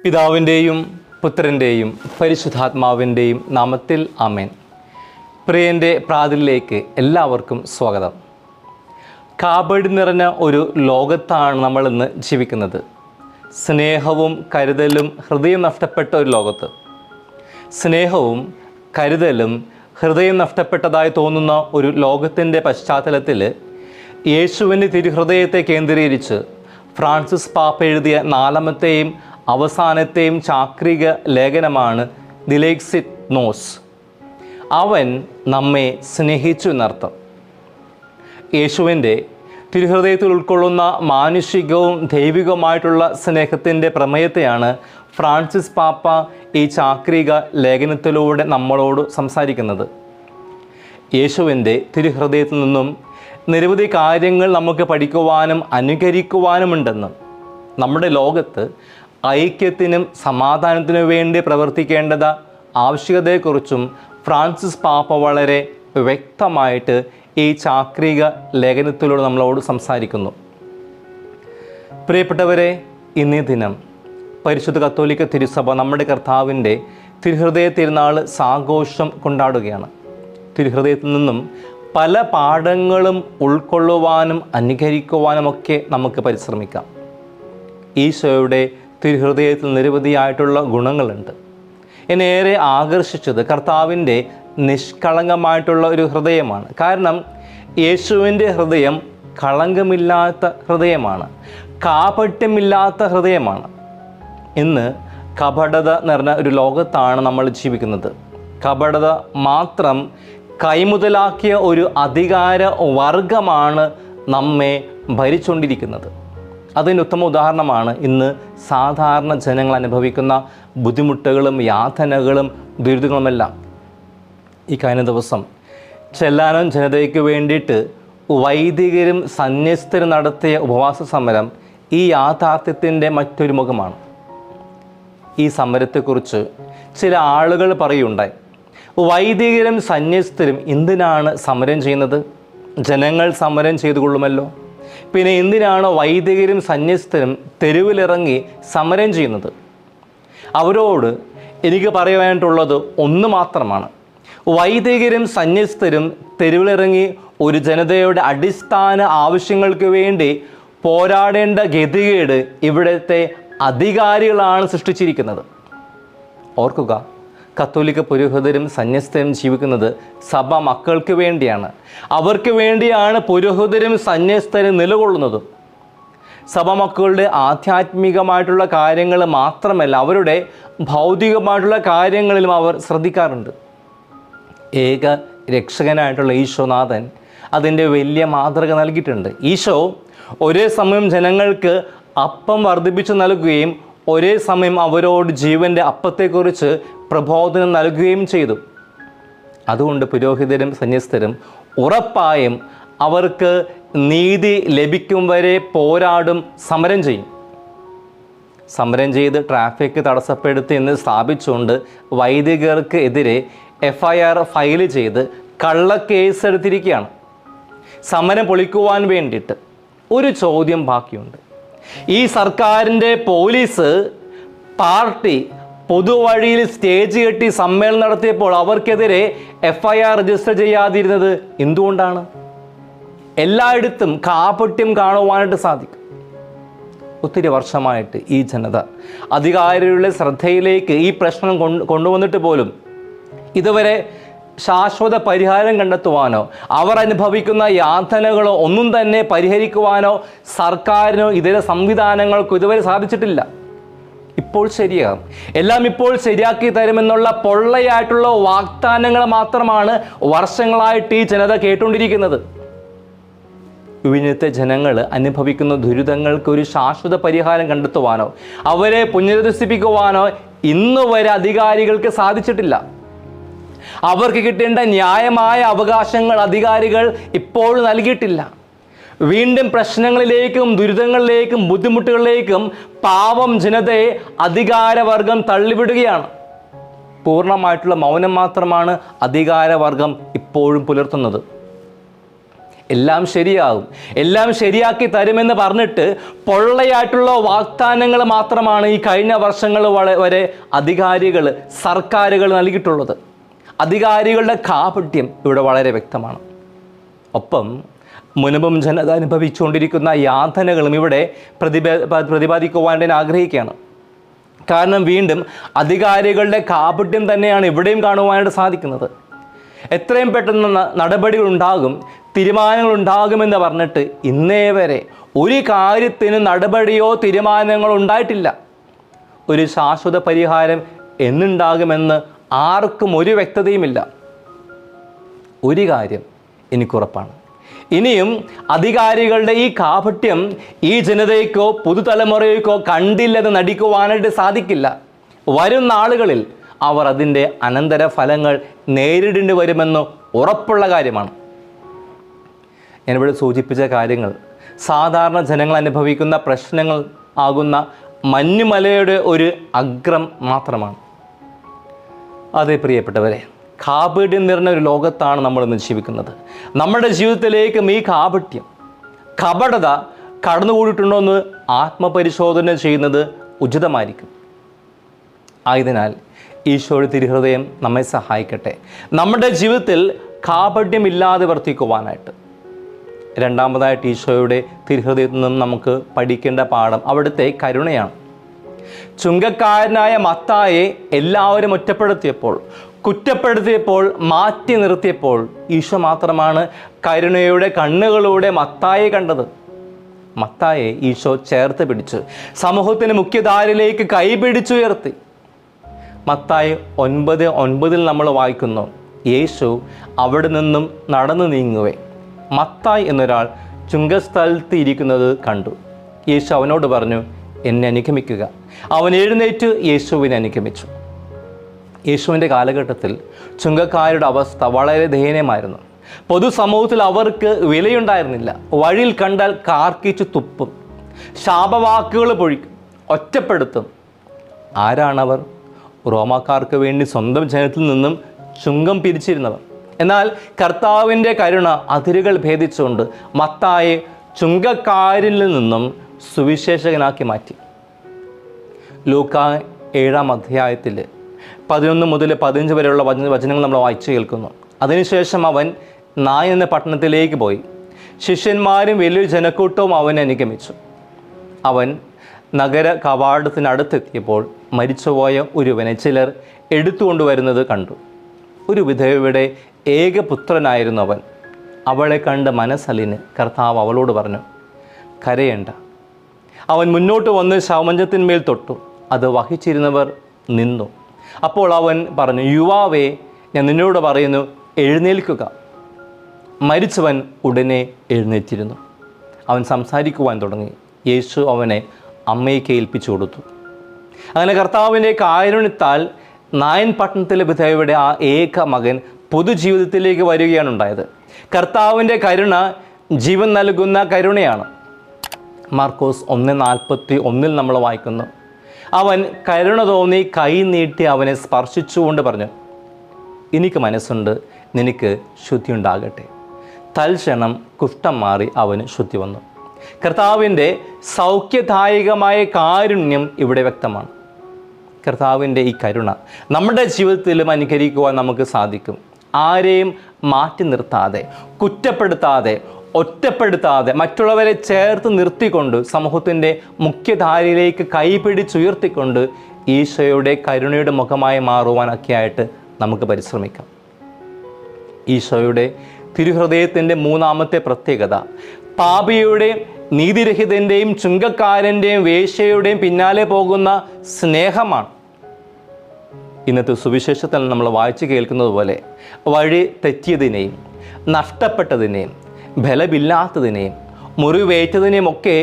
പിതാവിൻ്റെയും പുത്രൻ്റെയും പരിശുദ്ധാത്മാവിൻ്റെയും നാമത്തിൽ ആമേൻ. പ്രിയൻ്റെ പ്രാതിലേക്ക് എല്ലാവർക്കും സ്വാഗതം. കാപടി നിറഞ്ഞ ഒരു ലോകത്താണ് നമ്മളിന്ന് ജീവിക്കുന്നത്. സ്നേഹവും കരുതലും ഹൃദയം നഷ്ടപ്പെട്ട ഒരു ലോകത്ത്. സ്നേഹവും കരുതലും ഹൃദയം നഷ്ടപ്പെട്ടതായി തോന്നുന്ന ഒരു ലോകത്തിൻ്റെ പശ്ചാത്തലത്തിൽ യേശുവിൻ്റെ തിരുഹൃദയത്തെ കേന്ദ്രീകരിച്ച് ഫ്രാൻസിസ് പാപ്പ എഴുതിയ 4-ാമത്തെയും അവസാനത്തെയും ചാക്രിക ലേഖനമാണ് ദി ലെക്സിറ്റ് നോസ്. അവൻ നമ്മെ സ്നേഹിച്ചു എന്നർത്ഥം. യേശുവിൻ്റെ തിരുഹൃദയത്തിൽ ഉൾക്കൊള്ളുന്ന മാനുഷികവും ദൈവികവുമായിട്ടുള്ള സ്നേഹത്തിൻ്റെ പ്രമേയത്തെയാണ് ഫ്രാൻസിസ് പാപ്പ ഈ ചാക്രിക ലേഖനത്തിലൂടെ നമ്മളോട് സംസാരിക്കുന്നത്. യേശുവിൻ്റെ തിരുഹൃദയത്തിൽ നിന്നും നിരവധി കാര്യങ്ങൾ നമുക്ക് പഠിക്കുവാനും അനുകരിക്കുവാനുമുണ്ടെന്ന്. നമ്മുടെ ലോകത്ത് ഐക്യത്തിനും സമാധാനത്തിനു വേണ്ടി പ്രവർത്തിക്കേണ്ടത് ആവശ്യകതയെക്കുറിച്ചും ഫ്രാൻസിസ് പാപ്പ വളരെ വ്യക്തമായിട്ട് ഈ ചാക്രിക ലേഖനത്തിലൂടെ നമ്മളോട് സംസാരിക്കുന്നു. പ്രിയപ്പെട്ടവരെ, ഇന്നേ ദിനം പരിശുദ്ധ കത്തോലിക്ക തിരുസഭ നമ്മുടെ കർത്താവിൻ്റെ തിരുഹൃദയ തിരുനാൾ സാഘോഷം കൊണ്ടാടുകയാണ്. തിരുഹൃദയത്തിൽ നിന്നും പല പാഠങ്ങളും ഉൾക്കൊള്ളുവാനും അനുകരിക്കുവാനുമൊക്കെ നമുക്ക് പരിശ്രമിക്കാം. ഈശോയുടെ തിരുഹൃദയത്തിൽ നിരവധിയായിട്ടുള്ള ഗുണങ്ങളുണ്ട്. എന്നെ ഏറെ ആകർഷിച്ചത് കർത്താവിൻ്റെ നിഷ്കളങ്കമായിട്ടുള്ള ഒരു ഹൃദയമാണ്. കാരണം യേശുവിൻ്റെ ഹൃദയം കളങ്കമില്ലാത്ത ഹൃദയമാണ്, കാപട്യമില്ലാത്ത ഹൃദയമാണ്. ഇന്ന് കപടത നിറഞ്ഞ ഒരു ലോകത്താണ് നമ്മൾ ജീവിക്കുന്നത്. കപടത മാത്രം കൈമുതലാക്കിയ ഒരു അധികാര വർഗമാണ് നമ്മെ ഭരിച്ചുകൊണ്ടിരിക്കുന്നത്. അതിന് ഉത്തമ ഉദാഹരണമാണ് ഇന്ന് സാധാരണ ജനങ്ങൾ അനുഭവിക്കുന്ന ബുദ്ധിമുട്ടുകളും യാതനകളും ദുരിതങ്ങളുമെല്ലാം. ഈ കഴിഞ്ഞ ദിവസം ചെല്ലാനം ജനതയ്ക്ക് വേണ്ടിയിട്ട് വൈദികരും സന്യസ്തരും നടത്തിയ ഉപവാസ സമരം ഈ യാഥാർത്ഥ്യത്തിൻ്റെ മറ്റൊരു മുഖമാണ്. ഈ സമരത്തെക്കുറിച്ച് ചില ആളുകൾ പറയുണ്ടായി, വൈദികരും സന്യസ്തരും എന്തിനാണ് സമരം ചെയ്യുന്നത്? ജനങ്ങൾ സമരം ചെയ്തു കൊള്ളുമല്ലോ. പിന്നെ എന്തിനാണ് വൈദികരും സന്യസ്തരും തെരുവിലിറങ്ങി സമരം ചെയ്യുന്നത്? അവരോട് എനിക്ക് പറയാനായിട്ടുള്ളത് ഒന്ന് മാത്രമാണ്. വൈദികരും സന്യസ്തരും തെരുവിലിറങ്ങി ഒരു ജനതയുടെ അടിസ്ഥാന ആവശ്യങ്ങൾക്ക് വേണ്ടി പോരാടേണ്ട ഗതികേട് ഇവിടുത്തെ അധികാരികളാണ് സൃഷ്ടിച്ചിരിക്കുന്നത്. ഓർക്കുക, കത്തോലിക്ക പുരോഹിതരും സന്യസ്തരും ജീവിക്കുന്നത് സഭ മക്കൾക്ക് വേണ്ടിയാണ്. അവർക്ക് വേണ്ടിയാണ് പുരോഹിതരും സന്യസ്തരും നിലകൊള്ളുന്നതും. സഭ മക്കളുടെ ആധ്യാത്മികമായിട്ടുള്ള കാര്യങ്ങൾ മാത്രമല്ല, അവരുടെ ഭൗതികമായിട്ടുള്ള കാര്യങ്ങളിലും അവർ ശ്രദ്ധിക്കാറുണ്ട്. ഏക രക്ഷകനായിട്ടുള്ള ഈശോനാഥൻ അതിൻ്റെ വലിയ മാതൃക നൽകിയിട്ടുണ്ട്. ഈശോ ഒരേ സമയം ജനങ്ങൾക്ക് അപ്പം വർദ്ധിപ്പിച്ചു നൽകുകയും ഒരേ സമയം അവരോട് ജീവൻ്റെ അപ്പത്തെക്കുറിച്ച് പ്രബോധനം നൽകുകയും ചെയ്തു. അതുകൊണ്ട് പുരോഹിതരും സന്യസ്തരും ഉറപ്പായും അവർക്ക് നീതി ലഭിക്കും വരെ പോരാടും, സമരം ചെയ്യും. സമരം ചെയ്ത് ട്രാഫിക് തടസ്സപ്പെടുത്തി എന്ന് സ്ഥാപിച്ചുകൊണ്ട് വൈദികർക്ക് എതിരെ FIR ഫയൽ ചെയ്ത് കള്ളക്കേസ് എടുത്തിരിക്കുകയാണ്. സമരം പൊളിക്കുവാൻ വേണ്ടിയിട്ട് ഒരു ചോദ്യം ബാക്കിയുണ്ട്. ഈ സർക്കാരിൻ്റെ പോലീസ് പാർട്ടി പൊതുവഴിയിൽ സ്റ്റേജ് കെട്ടി സമ്മേളനം നടത്തിയപ്പോൾ അവർക്കെതിരെ FIR രജിസ്റ്റർ ചെയ്യാതിരുന്നത് എന്തുകൊണ്ടാണ്? എല്ലായിടത്തും കാപട്യം കാണുവാനായിട്ട് സാധിക്കും. ഒത്തിരി വർഷമായിട്ട് ഈ ജനത അധികാരികളുടെ ശ്രദ്ധയിലേക്ക് ഈ പ്രശ്നം കൊണ്ടുവന്നിട്ട് പോലും ഇതുവരെ ശാശ്വത പരിഹാരം കണ്ടെത്തുവാനോ അവർ അനുഭവിക്കുന്ന യാതനകളോ ഒന്നും തന്നെ പരിഹരിക്കുവാനോ സർക്കാരിനോ ഇതര സംവിധാനങ്ങൾക്കോ ഇതുവരെ സാധിച്ചിട്ടില്ല. ഇപ്പോൾ ശരിയാകും, എല്ലാം ഇപ്പോൾ ശരിയാക്കി തരുമെന്നുള്ള പൊള്ളയായിട്ടുള്ള വാഗ്ദാനങ്ങൾ മാത്രമാണ് വർഷങ്ങളായിട്ട് ഈ ജനത കേട്ടുകൊണ്ടിരിക്കുന്നത്. ഇവിടുത്തെ ജനങ്ങൾ അനുഭവിക്കുന്ന ദുരിതങ്ങൾക്ക് ഒരു ശാശ്വത പരിഹാരം കണ്ടെത്തുവാനോ അവരെ പുനരധിവസിപ്പിക്കുവാനോ ഇന്ന് വരെ അധികാരികൾക്ക് സാധിച്ചിട്ടില്ല. അവർക്ക് കിട്ടേണ്ട ന്യായമായ അവകാശങ്ങൾ അധികാരികൾ ഇപ്പോഴും നൽകിയിട്ടില്ല. വീണ്ടും പ്രശ്നങ്ങളിലേക്കും ദുരിതങ്ങളിലേക്കും ബുദ്ധിമുട്ടുകളിലേക്കും പാവം ജനതയെ അധികാരവർഗം തള്ളിവിടുകയാണ്. പൂർണ്ണമായിട്ടുള്ള മൗനം മാത്രമാണ് അധികാരവർഗം ഇപ്പോഴും പുലർത്തുന്നത്. എല്ലാം ശരിയാകും, എല്ലാം ശരിയാക്കി തരുമെന്ന് പറഞ്ഞിട്ട് പൊള്ളയായിട്ടുള്ള വാഗ്ദാനങ്ങൾ മാത്രമാണ് ഈ കഴിഞ്ഞ വർഷങ്ങൾ വരെ അധികാരികൾ, സർക്കാരുകൾ നൽകിയിട്ടുള്ളത്. അധികാരികളുടെ കാപട്യം ഇവിടെ വളരെ വ്യക്തമാണ്. ഒപ്പം മുൻപും ജനത അനുഭവിച്ചുകൊണ്ടിരിക്കുന്ന യാതനകളും ഇവിടെ പ്രതിപാദിക്കുവാൻ ഞാൻ ആഗ്രഹിക്കുകയാണ്. കാരണം വീണ്ടും അധികാരികളുടെ കാപട്യം തന്നെയാണ് ഇവിടെയും കാണുവാനായിട്ട് സാധിക്കുന്നത്. എത്രയും പെട്ടെന്ന് നടപടികൾ ഉണ്ടാകും, തീരുമാനങ്ങൾ ഉണ്ടാകുമെന്ന് പറഞ്ഞിട്ട് ഇന്നേ വരെ ഒരു കാര്യത്തിന് നടപടിയോ തീരുമാനങ്ങളോ ഉണ്ടായിട്ടില്ല. ഒരു ശാശ്വത പരിഹാരം എന്നുണ്ടാകുമെന്ന് ആർക്കും ഒരു വ്യക്തതയുമില്ല. ഒരു കാര്യം എനിക്കുറപ്പാണ്, ഇനിയും അധികാരികളുടെ ഈ കാപട്യം ഈ ജനതയ്ക്കോ പുതുതലമുറയ്ക്കോ കണ്ടില്ലെന്ന് നടിക്കുവാനായിട്ട് സാധിക്കില്ല. വരും നാളുകളിൽ അവർ അതിൻ്റെ അനന്തര ഫലങ്ങൾ നേരിടേണ്ടി വരുമെന്ന് ഉറപ്പുള്ള കാര്യമാണ്. ഞാനിവിടെ സൂചിപ്പിച്ച കാര്യങ്ങൾ സാധാരണ ജനങ്ങൾ അനുഭവിക്കുന്ന പ്രശ്നങ്ങൾ ആകുന്ന മഞ്ഞുമലയുടെ ഒരു അഗ്രം മാത്രമാണ്. അതേ പ്രിയപ്പെട്ടവരെ, കാപട്യം നിറഞ്ഞ ഒരു ലോകത്താണ് നമ്മൾ ഇന്ന് ജീവിക്കുന്നത്. നമ്മുടെ ജീവിതത്തിലേക്കും ഈ കാപട്യം, കപടത കടന്നുകൂടിയിട്ടുണ്ടോ എന്ന് ആത്മപരിശോധന ചെയ്യുന്നത് ഉചിതമായിരിക്കും. ആയതിനാൽ ഈശോയുടെ തിരുഹൃദയം നമ്മെ സഹായിക്കട്ടെ നമ്മുടെ ജീവിതത്തിൽ കാപട്യമില്ലാതെ വർത്തിക്കുവാനായിട്ട്. രണ്ടാമതായിട്ട് ഈശോയുടെ തിരുഹൃദയത്തിൽ നിന്നും നമുക്ക് പഠിക്കേണ്ട പാഠം അവിടുത്തെ കരുണയാണ്. ചുങ്കക്കാരനായ മത്തായെ എല്ലാവരും ഒറ്റപ്പെടുത്തിയപ്പോൾ, കുറ്റപ്പെടുത്തിയപ്പോൾ, മാറ്റി നിർത്തിയപ്പോൾ ഈശോ മാത്രമാണ് കരുണയുടെ കണ്ണുകളിലൂടെ മത്തായെ കണ്ടത്. മത്തായെ ഈശോ ചേർത്ത് പിടിച്ച് സമൂഹത്തിന് മുഖ്യധാരയിലേക്ക് കൈപിടിച്ചുയർത്തി. മത്തായി 9:9 നമ്മൾ വായിക്കുന്നു, യേശു അവിടെ നിന്നും നടന്നു നീങ്ങുവേ മത്തായി എന്നൊരാൾ ചുങ്കസ്ഥലത്ത് ഇരിക്കുന്നത് കണ്ടു. യേശു അവനോട് പറഞ്ഞു, എന്നെ അനുഗമിക്കുക. അവൻ എഴുന്നേറ്റ് യേശുവിനെ അനുഗമിച്ചു. യേശുവിൻ്റെ കാലഘട്ടത്തിൽ ചുങ്കക്കാരുടെ അവസ്ഥ വളരെ ദയനീയമായിരുന്നു. പൊതുസമൂഹത്തിൽ അവർക്ക് വിലയുണ്ടായിരുന്നില്ല. വഴിയിൽ കണ്ടാൽ കാർക്കിച്ചു തുപ്പും, ശാപവാക്കുകൾ പൊഴിക്കും, ഒറ്റപ്പെടുത്തും. ആരാണവർ? റോമാക്കാർക്ക് വേണ്ടി സ്വന്തം ജനത്തിൽ നിന്നും ചുങ്കം പിരിച്ചിരുന്നവർ. എന്നാൽ കർത്താവിൻ്റെ കരുണ അതിരുകൾ ഭേദിച്ചുകൊണ്ട് മത്തായെ ചുങ്കക്കാരിൽ നിന്നും സുവിശേഷകനാക്കി മാറ്റി. ലൂക്കാ 7-ാം അധ്യായത്തിൽ 11 മുതൽ 15 വരെയുള്ള വചനങ്ങൾ നമ്മൾ വായിച്ചു കേൾക്കുന്നു. അതിനുശേഷം അവൻ നായൻ എന്ന പട്ടണത്തിലേക്ക് പോയി. ശിഷ്യന്മാരും വലിയൊരു ജനക്കൂട്ടവും അവനെ അനുഗമിച്ചു. അവൻ നഗര കവാടത്തിനടുത്തെത്തിയപ്പോൾ മരിച്ചുപോയ ഒരുവനെ ചിലർ എടുത്തുകൊണ്ടുവരുന്നത് കണ്ടു. ഒരു വിധവയുടെ ഏകപുത്രനായിരുന്നു അവൻ. അവളെ കണ്ട് മനസ്സലിന് കർത്താവ് അവളോട് പറഞ്ഞു, കരയേണ്ട. അവൻ മുന്നോട്ട് വന്ന് ശവമഞ്ചത്തിന്മേൽ തൊട്ടു. അത് വഹിച്ചിരുന്നവർ നിന്നു. അപ്പോൾ അവൻ പറഞ്ഞു, യുവാവേ, ഞാൻ നിന്നോട് പറയുന്നു, എഴുന്നേൽക്കുക. മരിച്ചവൻ ഉടനെ എഴുന്നേറ്റിരുന്നു. അവൻ സംസാരിക്കുവാൻ തുടങ്ങി. യേശു അവനെ അമ്മയ്ക്ക് ഏൽപ്പിച്ചു കൊടുത്തു. അങ്ങനെ കർത്താവിൻ്റെ കാരുണ്യത്താൽ നായൻ പട്ടണത്തിലെ വിധവയുടെ ആ ഏക മകൻ പൊതുജീവിതത്തിലേക്ക് വരികയാണ് ഉണ്ടായത്. കർത്താവിൻ്റെ കരുണ ജീവൻ നൽകുന്ന കരുണയാണ്. മാർക്കോസ് 1:41 നമ്മൾ വായിക്കുന്നു, അവൻ കരുണ തോന്നി കൈ നീട്ടി അവനെ സ്പർശിച്ചുകൊണ്ട് പറഞ്ഞു, എനിക്ക് മനസ്സുണ്ട്, നിനക്ക് ശുദ്ധി ഉണ്ടാകട്ടെ. തൽക്ഷണം കുഷ്ഠം മാറി അവന് ശുദ്ധി വന്നു. കർത്താവിൻ്റെ സൗഖ്യദായകമായ കാരുണ്യം ഇവിടെ വ്യക്തമാണ്. കർത്താവിൻ്റെ ഈ കരുണ നമ്മുടെ ജീവിതത്തിലും അനുകരിക്കുവാൻ നമുക്ക് സാധിക്കും. ആരെയും മാറ്റി നിർത്താതെ, കുറ്റപ്പെടുത്താതെ, ഒറ്റപ്പെടുത്താതെ, മറ്റുള്ളവരെ ചേർത്ത് നിർത്തിക്കൊണ്ട് സമൂഹത്തിൻ്റെ മുഖ്യധാരയിലേക്ക് കൈപിടിച്ചുയർത്തിക്കൊണ്ട് ഈശോയുടെ കരുണയുടെ മുഖമായി മാറുവാനൊക്കെ ആയിട്ട് നമുക്ക് പരിശ്രമിക്കാം. ഈശോയുടെ തിരുഹൃദയത്തിൻ്റെ മൂന്നാമത്തെ പ്രത്യേകത പാപിയുടെയും നീതിരഹിതൻ്റെയും ചുങ്കക്കാരൻ്റെയും വേശ്യയുടെയും പിന്നാലെ പോകുന്ന സ്നേഹമാണ്. ഇന്നത്തെ സുവിശേഷത്തിൽ നമ്മൾ വായിച്ചു കേൾക്കുന്നത് പോലെ വഴി തെറ്റിയതിനെയും നഷ്ടപ്പെട്ടതിനെയും ബലമില്ലാത്തതിനെയും മുറിവേറ്റതിനെയും ഒക്കെ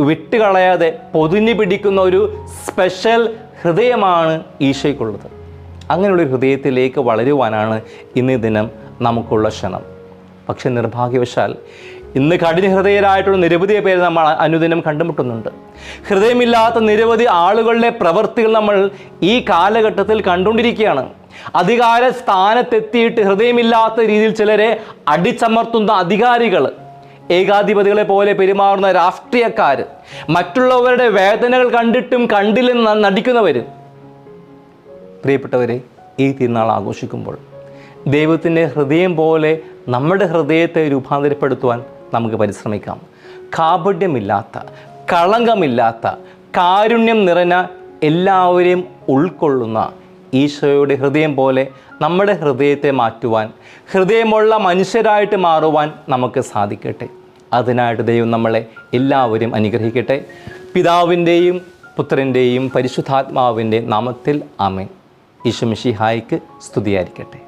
വിട്ടുകളയാതെ പൊതിഞ്ഞു പിടിക്കുന്ന ഒരു സ്പെഷ്യൽ ഹൃദയമാണ് ഈശോയ്ക്കുള്ളത്. അങ്ങനെയുള്ളൊരു ഹൃദയത്തിലേക്ക് വളരുവാനാണ് ഇന്നീ ദിനം നമുക്കുള്ള ക്ഷണം. പക്ഷെ നിർഭാഗ്യവശാൽ ഇന്ന് കഠിനഹൃദയരായിട്ടുള്ള നിരവധി പേര് നമ്മൾ അനുദിനം കണ്ടുമുട്ടുന്നുണ്ട്. ഹൃദയമില്ലാത്ത നിരവധി ആളുകളുടെ പ്രവൃത്തികൾ നമ്മൾ ഈ കാലഘട്ടത്തിൽ കണ്ടുകൊണ്ടിരിക്കുകയാണ്. അധികാര സ്ഥാനത്തെത്തിയിട്ട് ഹൃദയമില്ലാത്ത രീതിയിൽ ചിലരെ അടിച്ചമർത്തുന്ന അധികാരികൾ, ഏകാധിപതികളെ പോലെ പെരുമാറുന്ന രാഷ്ട്രീയക്കാർ, മറ്റുള്ളവരുടെ വേദനകൾ കണ്ടിട്ടും കണ്ടില്ലെന്ന് നടിക്കുന്നവർ. പ്രിയപ്പെട്ടവരെ, ഈ തിരുനാൾ ആഘോഷിക്കുമ്പോൾ ദൈവത്തിൻ്റെ ഹൃദയം പോലെ നമ്മുടെ ഹൃദയത്തെ രൂപാന്തരപ്പെടുത്തുവാൻ നമുക്ക് പരിശ്രമിക്കാം. കാപഢ്യമില്ലാത്ത, കളങ്കമില്ലാത്ത, കാരുണ്യം നിറഞ്ഞ, എല്ലാവരെയും ഉൾക്കൊള്ളുന്ന ഈശോയുടെ ഹൃദയം പോലെ നമ്മുടെ ഹൃദയത്തെ മാറ്റുവാൻ, ഹൃദയമുള്ള മനുഷ്യരായിട്ട് മാറുവാൻ നമുക്ക് സാധിക്കട്ടെ. അതിനായിട്ട് ദൈവം നമ്മളെ എല്ലാവരും അനുഗ്രഹിക്കട്ടെ. പിതാവിൻ്റെയും പുത്രൻ്റെയും പരിശുദ്ധാത്മാവിൻ്റെ നാമത്തിൽ ആമേൻ. ഈശോ മിശിഹായ്ക്ക് സ്തുതിയായിരിക്കട്ടെ.